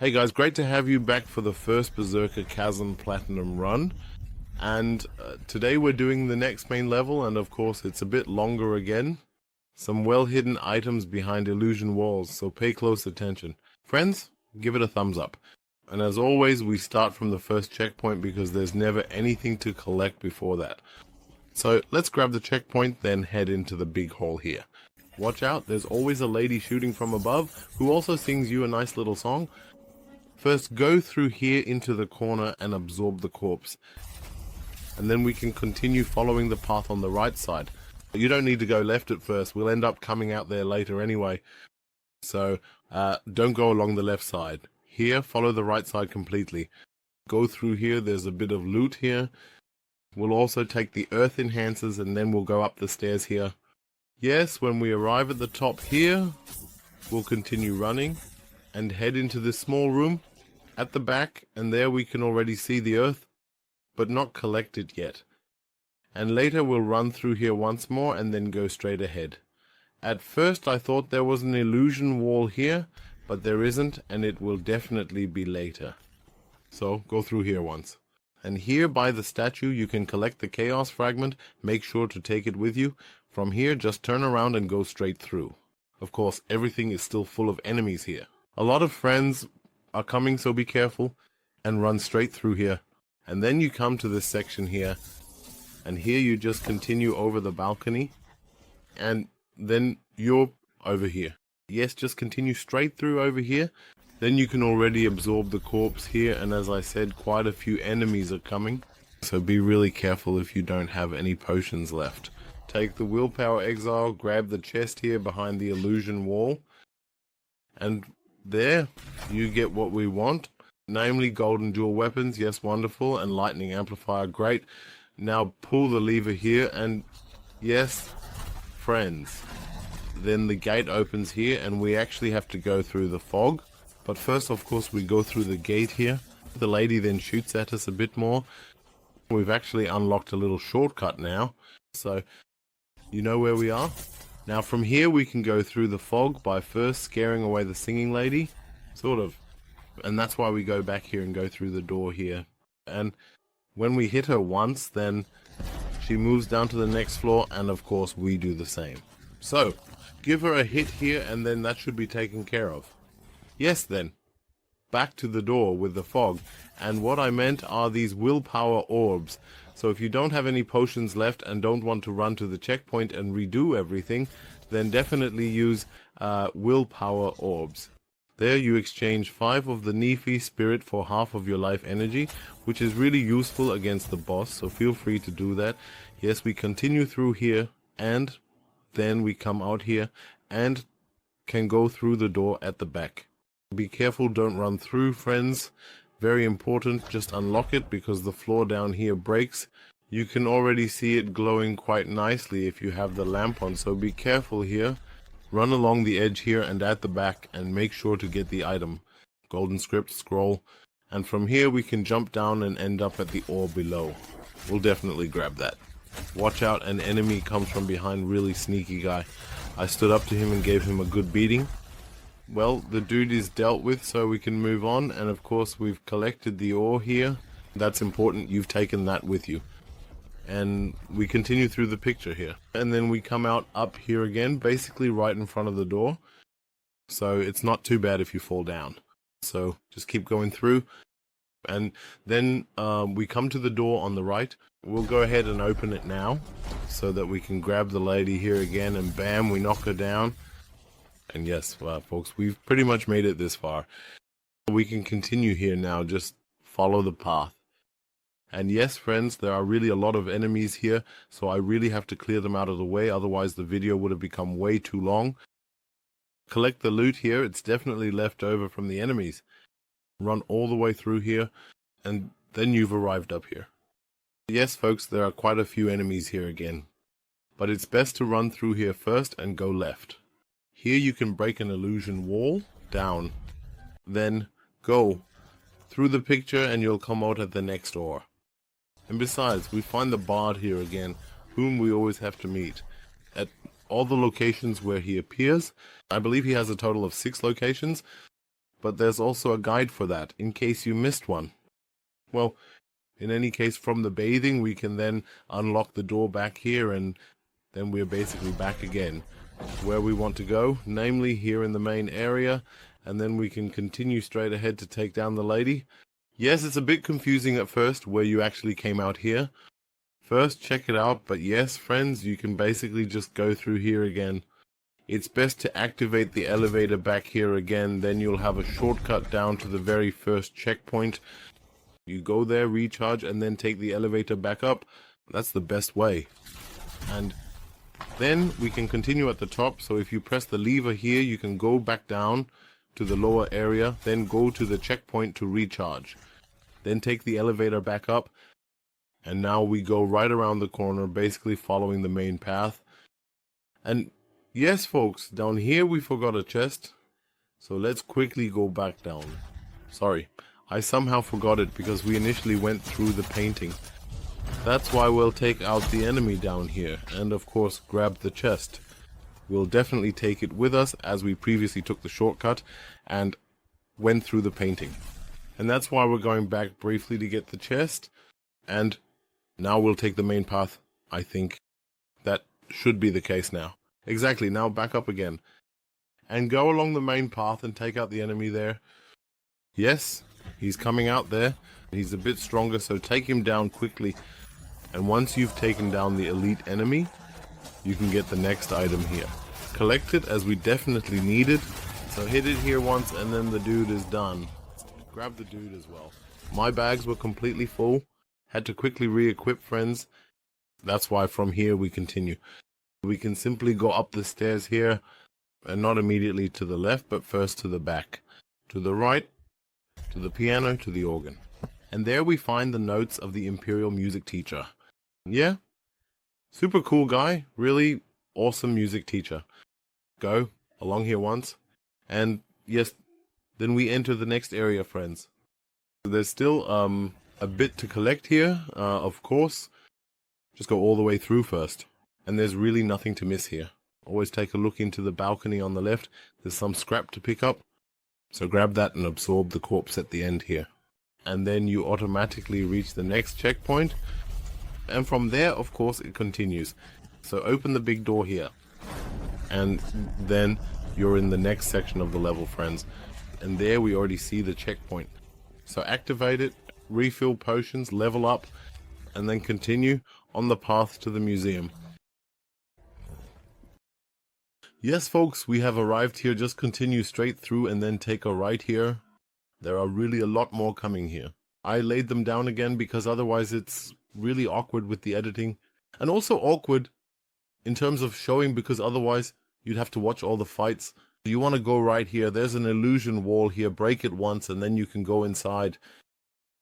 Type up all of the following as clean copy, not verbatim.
Hey guys, great to have you back for the First Berserker Khazan Platinum run. And today we're doing the next main level, and of course it's a bit longer again. Some well-hidden items behind illusion walls, so pay close attention. Friends, give it a thumbs up. And as always, we start from the first checkpoint because there's never anything to collect before that. So let's grab the checkpoint, then head into the big hall here. Watch out, there's always a lady shooting from above who also sings you a nice little song. First, go through here into the corner and absorb the corpse. And then we can continue following the path on the right side. You don't need to go left at first. We'll end up coming out there later anyway. So, don't go along the left side. Here, follow the right side completely. Go through here. There's a bit of loot here. We'll also take the earth enhancers and then we'll go up the stairs here. Yes, when we arrive at the top here, we'll continue running and head into this small room at the back, and there we can already see the earth, but not collect it yet. And later we'll run through here once more and then go straight ahead. At first I thought there was an illusion wall here, but there isn't, and it will definitely be later. So go through here once. And here by the statue you can collect the chaos fragment. Make sure to take it with you. From here just turn around and go straight through. Of course everything is still full of enemies here. A lot of friends are coming, so be careful, and run straight through here. And then you come to this section here, and here you just continue over the balcony, and then you're over here. Yes, just continue straight through over here. Then you can already absorb the corpse here, and as I said, quite a few enemies are coming, so be really careful if you don't have any potions left. Take the Willpower Exile, grab the chest here behind the illusion wall, and there you get what we want, namely golden dual weapons. Yes, wonderful. And lightning amplifier, great. Now pull the lever here, and yes, friends, then the gate opens here and we actually have to go through the fog. But first, of course, we go through the gate here. The lady then shoots at us a bit more. We've actually unlocked a little shortcut now, so you know where we are. Now from here we can go through the fog by first scaring away the singing lady, sort of. And that's why we go back here and go through the door here. And when we hit her once, then she moves down to the next floor, and of course we do the same. So, give her a hit here and then that should be taken care of. Yes then, back to the door with the fog. And what I meant are these Willpower Orbs. So if you don't have any potions left and don't want to run to the checkpoint and redo everything, then definitely use Willpower Orbs. There you exchange 5 of the Nephi Spirit for half of your life energy, which is really useful against the boss, so feel free to do that. Yes, we continue through here, and then we come out here and can go through the door at the back. Be careful, don't run through, friends. Very important, just unlock it because the floor down here breaks. You can already see it glowing quite nicely if you have the lamp on, so be careful here. Run along the edge here and at the back and make sure to get the item. Golden script, scroll. And from here we can jump down and end up at the ore below. We'll definitely grab that. Watch out, an enemy comes from behind, really sneaky guy. I stood up to him and gave him a good beating. Well, the dude is dealt with, so we can move on, and of course we've collected the ore here. That's important, you've taken that with you. And we continue through the picture here. And then we come out up here again, basically right in front of the door. So it's not too bad if you fall down. So just keep going through. And then we come to the door on the right. We'll go ahead and open it now, so that we can grab the lady here again, and bam, we knock her down. And yes, folks, we've pretty much made it this far. We can continue here now, just follow the path. And yes, friends, there are really a lot of enemies here, so I really have to clear them out of the way, otherwise the video would have become way too long. Collect the loot here, it's definitely left over from the enemies. Run all the way through here, and then you've arrived up here. Yes, folks, there are quite a few enemies here again, but it's best to run through here first and go left. Here you can break an illusion wall, down, then go through the picture and you'll come out at the next ore. And besides, we find the bard here again, whom we always have to meet at all the locations where he appears. I believe he has a total of 6 locations, but there's also a guide for that, in case you missed one. Well, in any case, from the bathing, we can then unlock the door back here, and then we're basically back again where we want to go, namely here in the main area, and then we can continue straight ahead to take down the lady. Yes, it's a bit confusing at first where you actually came out here. First, check it out, but yes, friends, you can basically just go through here again. It's best to activate the elevator back here again, then you'll have a shortcut down to the very first checkpoint. You go there, recharge, and then take the elevator back up. That's the best way. And then we can continue at the top, so if you press the lever here, you can go back down to the lower area, then go to the checkpoint to recharge. Then take the elevator back up, and now we go right around the corner, basically following the main path. And yes, folks, down here we forgot a chest, so let's quickly go back down. Sorry, I somehow forgot it because we initially went through the painting. That's why we'll take out the enemy down here, and of course grab the chest. We'll definitely take it with us, as we previously took the shortcut and went through the painting. And that's why we're going back briefly to get the chest, and now we'll take the main path. I think that should be the case now. Exactly, now back up again. And go along the main path and take out the enemy there. Yes, he's coming out there. He's a bit stronger, so take him down quickly. And once you've taken down the elite enemy, you can get the next item here. Collect it, as we definitely need it. So hit it here once, and then the dude is done. Grab the dude as well. My bags were completely full. Had to quickly re-equip, friends. That's why from here we continue. We can simply go up the stairs here, and not immediately to the left, but first to the back. To the right, to the piano, to the organ. And there we find the notes of the Imperial music teacher. Yeah, super cool guy, really awesome music teacher. Go along here once, and yes, then we enter the next area, friends. There's still a bit to collect here, of course. Just go all the way through first, and there's really nothing to miss here. Always take a look into the balcony on the left. There's some scrap to pick up, so grab that and absorb the corpse at the end here. And then you automatically reach the next checkpoint, and from there, of course, it continues. So open the big door here, and then you're in the next section of the level, friends. And there we already see the checkpoint. So activate it, refill potions, level up, and then continue on the path to the museum. Yes, folks, we have arrived here. Just continue straight through and then take a right here. There are really a lot more coming here. I laid them down again because otherwise it's really awkward with the editing. And also awkward in terms of showing, because otherwise you'd have to watch all the fights. You want to go right here. There's an illusion wall here. Break it once and then you can go inside.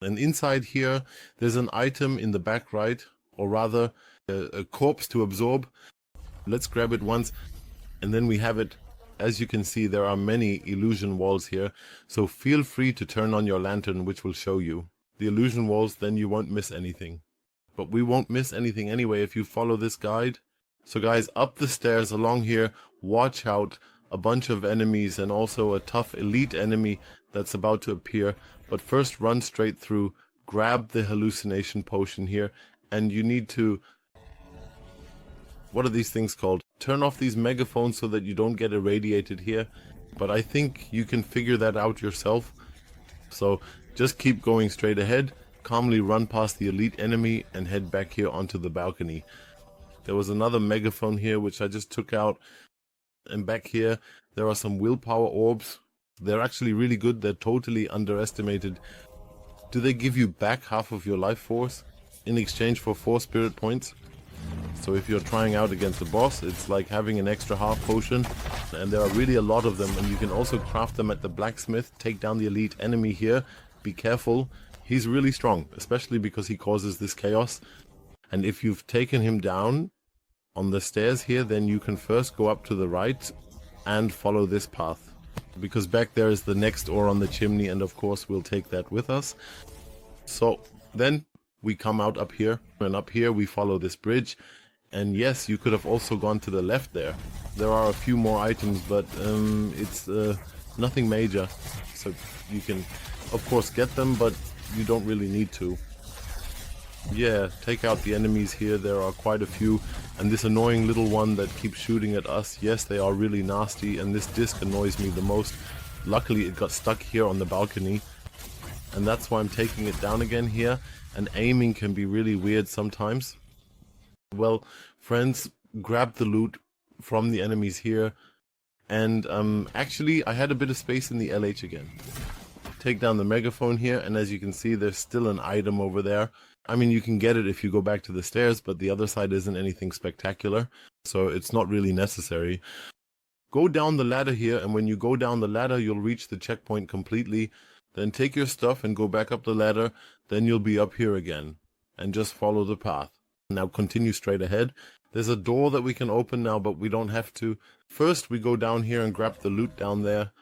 And inside here, there's an item in the back right, or rather a corpse to absorb. Let's grab it once, and then we have it. As you can see, there are many illusion walls here, so feel free to turn on your lantern, which will show you the illusion walls, then you won't miss anything. But we won't miss anything anyway if you follow this guide. So guys, up the stairs along here, watch out. A bunch of enemies and also a tough elite enemy that's about to appear. But first run straight through, grab the hallucination potion here, and you need to, what are these things called? Turn off these megaphones so that you don't get irradiated here. But I think you can figure that out yourself. So just keep going straight ahead, calmly run past the elite enemy and head back here onto the balcony. There was another megaphone here which I just took out. And back here, there are some willpower orbs. They're actually really good. They're totally underestimated. Do they give you back half of your life force in exchange for 4 spirit points? So if you're trying out against a boss, it's like having an extra half potion. And there are really a lot of them. And you can also craft them at the blacksmith. Take down the elite enemy here. Be careful. He's really strong, especially because he causes this chaos. And if you've taken him down on the stairs here, then you can first go up to the right and follow this path, because back there is the next ore on the chimney, and of course we'll take that with us. So then we come out up here, and up here we follow this bridge. And yes, you could have also gone to the left there. There are a few more items, but it's Nothing major. So you can, of course, get them, but you don't really need to. Yeah, take out the enemies here. There are quite a few. And this annoying little one that keeps shooting at us. Yes, they are really nasty, and this disc annoys me the most. Luckily, it got stuck here on the balcony. And that's why I'm taking it down again here. And aiming can be really weird sometimes. Well, friends, grab the loot from the enemies here. And actually, I had a bit of space in the LH again. Take down the megaphone here, and as you can see, there's still an item over there. I mean, you can get it if you go back to the stairs, but the other side isn't anything spectacular, so it's not really necessary. Go down the ladder here, and when you go down the ladder, you'll reach the checkpoint completely. Then take your stuff and go back up the ladder, then you'll be up here again. And just follow the path. Now continue straight ahead. There's a door that we can open now, but we don't have to. First, we go down here and grab the loot down there.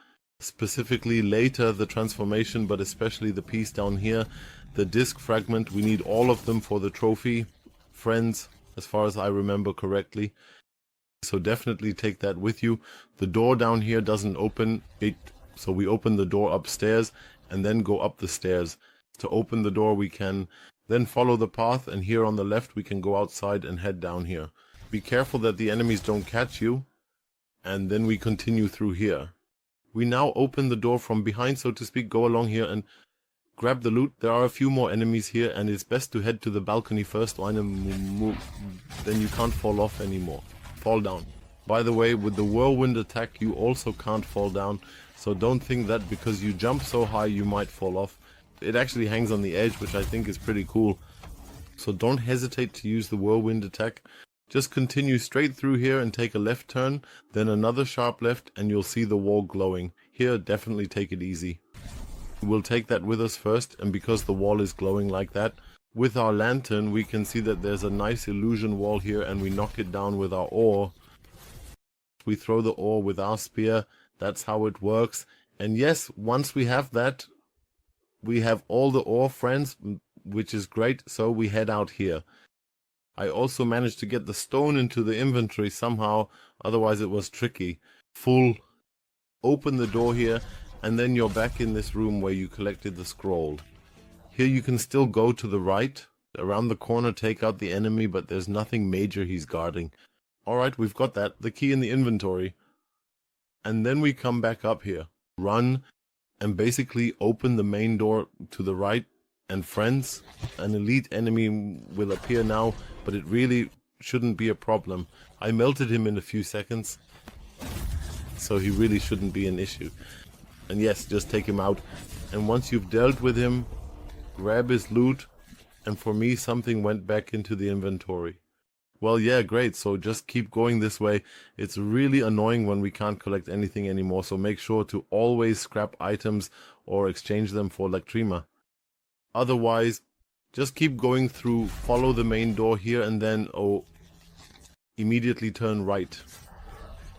Specifically later the transformation, but especially the piece down here, the disc fragment. We need all of them for the trophy, friends, as far as I remember correctly. So definitely take that with you. The door down here doesn't open it, so we open the door upstairs and then go up the stairs. To open the door we can then follow the path, and here on the left we can go outside and head down here. Be careful that the enemies don't catch you, and then we continue through here. We now open the door from behind, so to speak. Go along here and grab the loot. There are a few more enemies here, and it's best to head to the balcony first, then you can't fall off anymore. Fall down. By the way, with the whirlwind attack you also can't fall down, so don't think that because you jump so high you might fall off. It actually hangs on the edge, which I think is pretty cool. So don't hesitate to use the whirlwind attack. Just continue straight through here and take a left turn, then another sharp left, and you'll see the wall glowing. Here, definitely take it easy. We'll take that with us first, and because the wall is glowing like that, with our lantern we can see that there's a nice illusion wall here, and we knock it down with our ore. We throw the ore with our spear. That's how it works. And yes, once we have that, we have all the ore, friends, which is great, so we head out here. I also managed to get the stone into the inventory somehow, otherwise it was tricky. Full. Open the door here, and then you're back in this room where you collected the scroll. Here you can still go to the right, around the corner, take out the enemy, but there's nothing major he's guarding. Alright, we've got that, the key in the inventory. And then we come back up here. Run, and basically open the main door to the right. And friends, an elite enemy will appear now, but it really shouldn't be a problem. I melted him in a few seconds, so he really shouldn't be an issue. And yes, just take him out. And once you've dealt with him, grab his loot, and for me something went back into the inventory. Well, yeah, great, so just keep going this way. It's really annoying when we can't collect anything anymore, so make sure to always scrap items or exchange them for Lectrema. Otherwise, just keep going through, follow the main door here, and then, immediately turn right.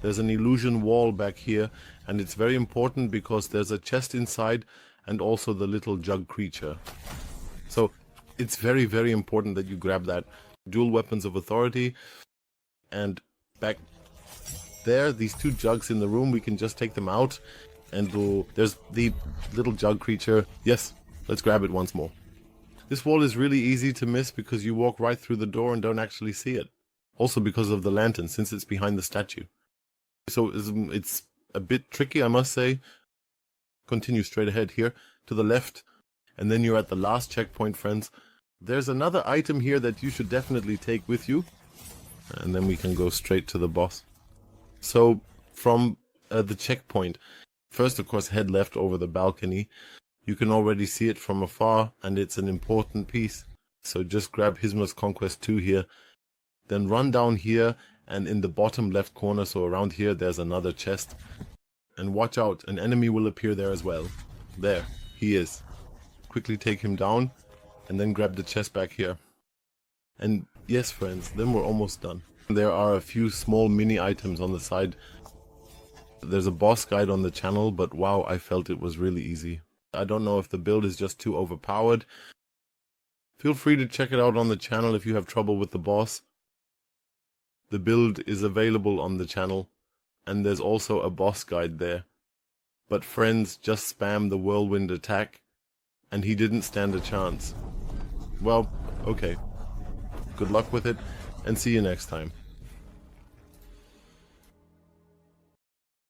There's an illusion wall back here, and it's very important because there's a chest inside and also the little jug creature. So, it's very, very important that you grab that. Dual weapons of authority, and back there, these two jugs in the room, we can just take them out, and there's the little jug creature. Yes. Let's grab it once more. This wall is really easy to miss because you walk right through the door and don't actually see it. Also because of the lantern, since it's behind the statue. So it's a bit tricky, I must say. Continue straight ahead here to the left, and then you're at the last checkpoint, friends. There's another item here that you should definitely take with you, and then we can go straight to the boss. So from the checkpoint, first of course head left over the balcony. You can already see it from afar, and it's an important piece. So just grab Hismar's Conquest 2 here. Then run down here, and in the bottom left corner, so around here, there's another chest. And watch out, an enemy will appear there as well. There, he is. Quickly take him down, and then grab the chest back here. And yes, friends, then we're almost done. There are a few small mini items on the side. There's a boss guide on the channel, but wow, I felt it was really easy. I don't know if the build is just too overpowered. Feel free to check it out on the channel if you have trouble with the boss. The build is available on the channel, and there's also a boss guide there. but friends just spammed the whirlwind attack, and he didn't stand a chance. Well, okay. Good luck with it, and see you next time.